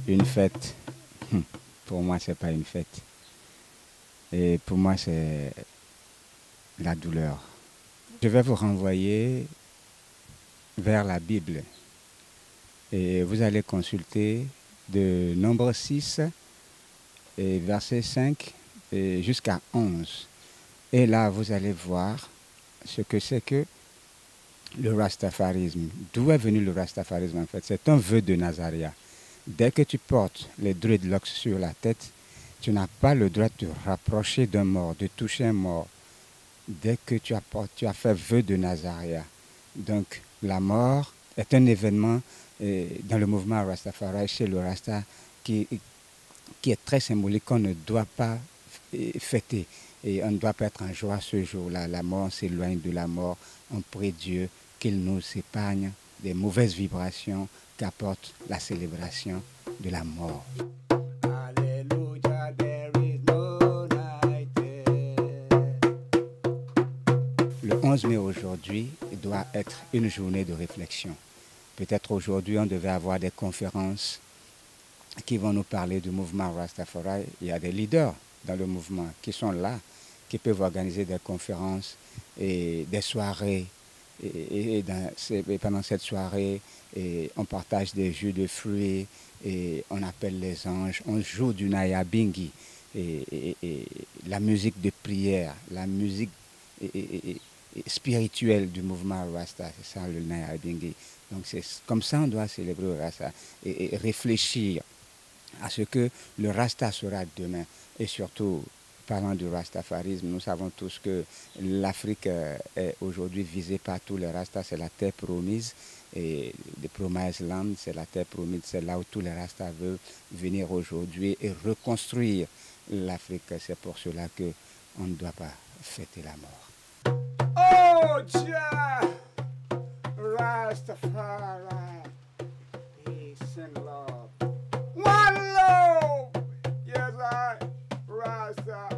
Une fête, pour moi, c'est pas une fête. Et pour moi, c'est la douleur. Je vais vous renvoyer vers la Bible. Et vous allez consulter de Nombre 6, et verset 5 et jusqu'à 11. Et là, vous allez voir ce que c'est que le rastafarisme. D'où est venu le rastafarisme en fait? C'est un vœu de Nazaréa. Dès que tu portes les dreadlocks sur la tête, tu n'as pas le droit de te rapprocher d'un mort, de toucher un mort. Dès que tu as fait vœu de Nazaréa. Donc la mort est un événement dans le mouvement Rastafari, chez le Rasta, qui est très symbolique, qu'on ne doit pas fêter. Et on ne doit pas être en joie ce jour-là. La mort, on s'éloigne de la mort. On prie Dieu qu'il nous épargne des mauvaises vibrations qu'apporte la célébration de la mort. Alléluia, there is no night there. Le 11 mai aujourd'hui doit être une journée de réflexion. Peut-être aujourd'hui on devait avoir des conférences qui vont nous parler du mouvement Rastafari. Il y a des leaders dans le mouvement qui sont là, qui peuvent organiser des conférences et des soirées. Et pendant cette soirée, on partage des jus de fruits et on appelle les anges, on joue du Nyabinghi, et la musique de prière, la musique spirituelle du mouvement Rasta, c'est ça le Nyabinghi. Donc c'est comme ça on doit célébrer le Rasta et réfléchir à ce que le Rasta sera demain. Et surtout, parlant du rastafarisme, nous savons tous que l'Afrique est aujourd'hui visée par tous les Rastas, c'est la terre promise. Et le Promised Land, c'est la terre promise, c'est là où tous les Rastas veulent venir aujourd'hui et reconstruire l'Afrique. C'est pour cela qu'on ne doit pas fêter la mort. Oh, Jah! Rastafari, peace and love. One love, yes I, Rasta.